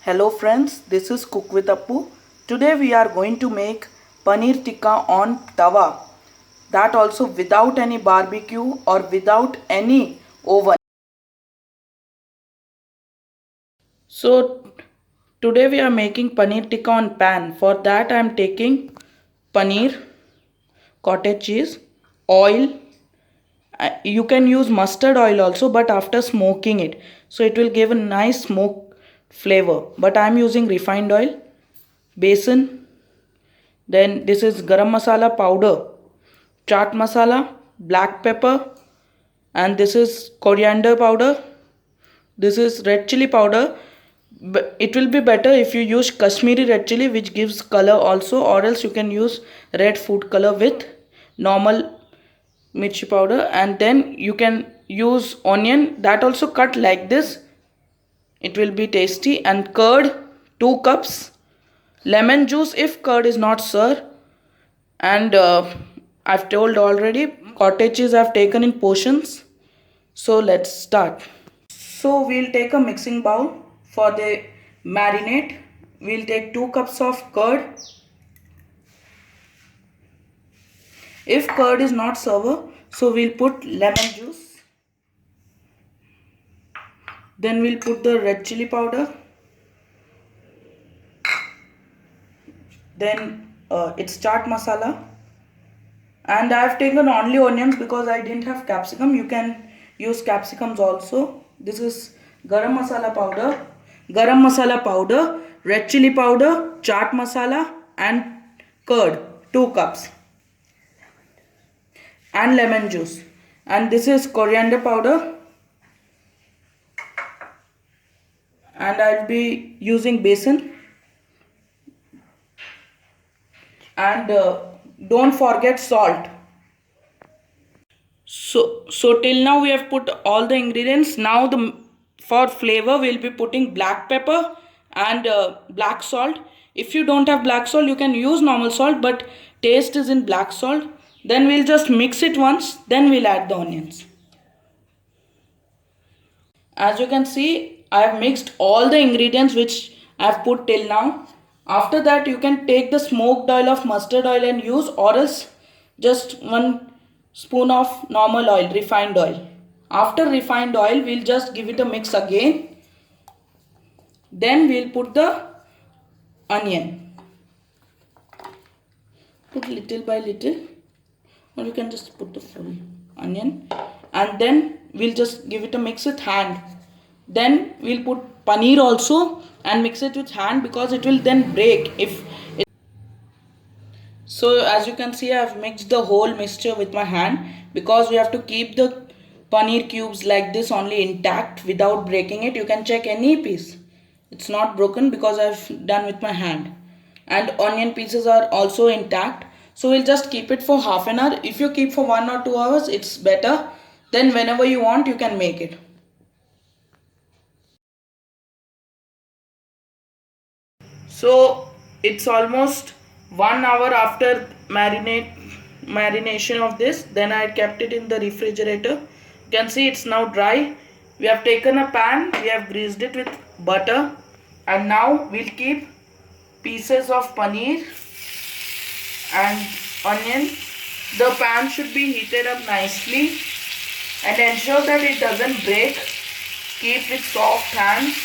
Hello friends, this is Cook with Appu. Today we are going to make paneer tikka on tawa. That also without any barbecue or without any oven. So today we are making paneer tikka on pan. For that I am taking paneer, cottage cheese, oil. You can use mustard oil also, but after smoking it, so it will give a nice smoke flavor. But I am using refined oil, besan. Then this is garam masala powder, chaat masala, black pepper, and this is coriander powder. This is red chili powder. But it will be better if you use Kashmiri red chili, which gives color also, or else you can use red food color with normal mirchi powder. And then you can use onion, that also cut like this. It will be tasty. And curd, 2 cups. Lemon juice if curd is not sir. And I've told already, cottage cheese I've taken in portions. So let's start. So we'll take a mixing bowl for the marinade. We'll take 2 cups of curd. If curd is not sour, so we'll put lemon juice. Then we'll put the red chili powder. Then it's chaat masala. And I've taken only onions because I didn't have capsicum. You can use capsicums also. This is garam masala powder, red chili powder, chaat masala, and curd, 2 cups, and lemon juice. And this is coriander powder, and I'll be using besan. And don't forget salt. So till now we have put all the ingredients. Now for flavor we'll be putting black pepper and black salt. If you don't have black salt, you can use normal salt, but taste is in black salt. Then we'll just mix it once, then we'll add the onions. As you can see, I have mixed all the ingredients which I have put till now. After that, you can take the smoked oil of mustard oil and use, or else just 1 spoon of normal oil, refined oil. After refined oil, we'll just give it a mix again. Then we'll put the onion. Put little by little, or you can just put the full onion. And then we'll just give it a mix with hand. Then we'll put paneer also and mix it with hand, because it will then break if it. So as you can see, I have mixed the whole mixture with my hand, because we have to keep the paneer cubes like this only intact without breaking it. You can check any piece, it's not broken because I've done with my hand. And onion pieces are also intact. So we'll just keep it for half an hour. If you keep for 1 or 2 hours, it's better. Then whenever you want, you can make it. So it's almost 1 hour after marination of this. Then I kept it in the refrigerator. You can see it's now dry. We have taken a pan, we have greased it with butter, and now we'll keep pieces of paneer and onion. The pan should be heated up nicely, and ensure that it doesn't break. Keep with soft hands.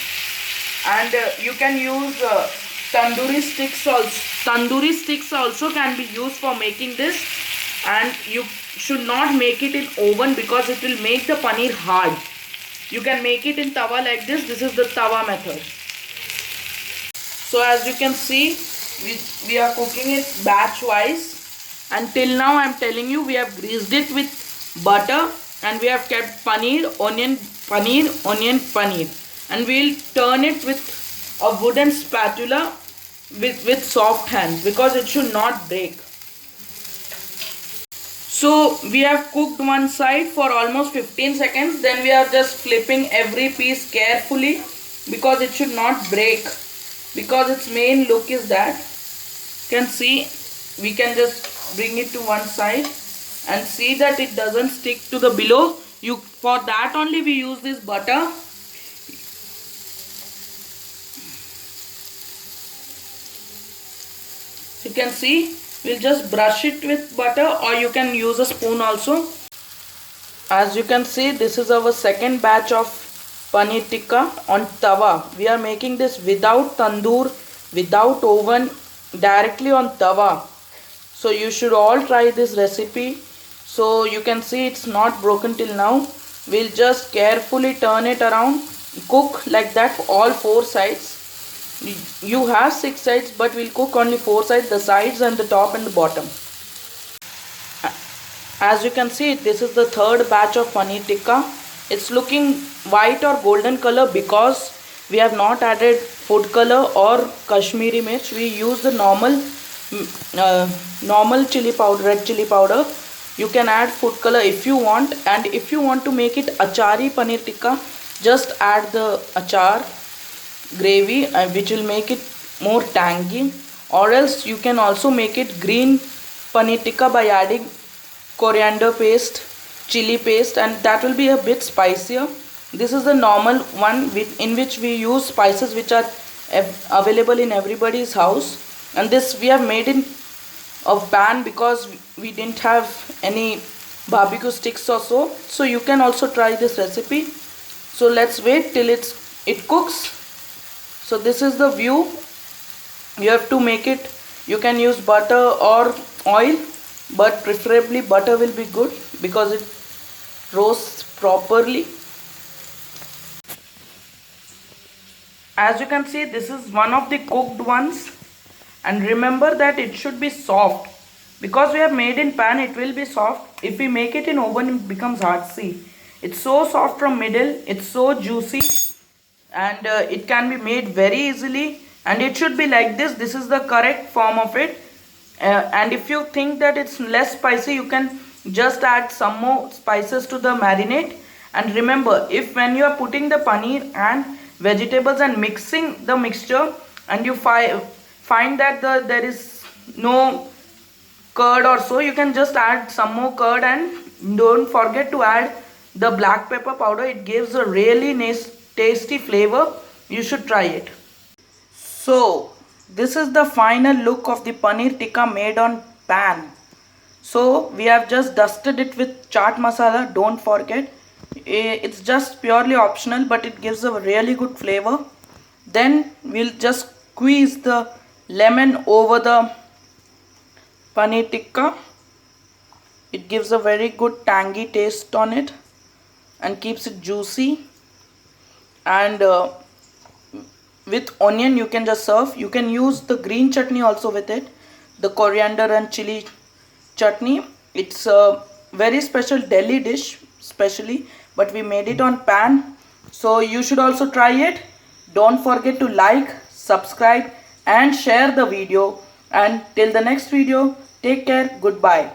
And you can use tandoori sticks also. Tandoori sticks also can be used for making this. And you should not make it in oven, because it will make the paneer hard. You can make it in tawa like this. This is the tawa method. So as you can see, we are cooking it batch wise. And till now I am telling you, we have greased it with butter, and we have kept paneer, onion, paneer. And we'll turn it with a wooden spatula with soft hands, because it should not break. So we have cooked one side for almost 15 seconds. Then we are just flipping every piece carefully, because it should not break, because its main look is that. You can see, we can just bring it to one side and see that it doesn't stick to the below. For that only we use this butter. can see, we'll just brush it with butter, or you can use a spoon also. As you can see, this is our second batch of paneer tikka on tawa. We are making this without tandoor, without oven, directly on tawa. So you should all try this recipe. So you can see it's not broken till now. We'll just carefully turn it around, cook like that for all 4 sides. You have 6 sides, but we'll cook only 4 sides, the sides and the top and the bottom. As you can see, this is the third batch of paneer tikka. It's looking white or golden color because we have not added food color or Kashmiri mirch. We use the normal chili powder, red chili powder. You can add food color if you want, and if you want to make it achari paneer tikka, just add the achar gravy, which will make it more tangy. Or else you can also make it green paneer tikka by adding coriander paste, chili paste, and that will be a bit spicier. This is the normal one in which we use spices which are available in everybody's house, and this we have made in a pan because we didn't have any barbecue sticks or so you can also try this recipe. So let's wait till it cooks. So this is the view. You have to make it, you can use butter or oil, but preferably butter will be good because it roasts properly. As you can see, this is one of the cooked ones, and remember that it should be soft. Because we have made in pan, it will be soft. If we make it in oven, it becomes hard. See, it's so soft from middle, it's so juicy, and it can be made very easily, and it should be like this. This is the correct form of it. And if you think that it's less spicy, you can just add some more spices to the marinade. And remember, if when you are putting the paneer and vegetables and mixing the mixture, and you find that there is no curd or so, you can just add some more curd, and don't forget to add the black pepper powder. It gives a really nice tasty flavor. You should try it. So this is the final look of the paneer tikka made on pan. So we have just dusted it with chaat masala. Don't forget, it's just purely optional, but it gives a really good flavor. Then we'll just squeeze the lemon over the paneer tikka. It gives a very good tangy taste on it and keeps it juicy. And with onion you can just serve. You can use the green chutney also with it, the coriander and chili chutney. It's a very special Delhi dish specially, but we made it on pan. So you should also try it. Don't forget to like, subscribe and share the video. And till the next video, take care. Goodbye.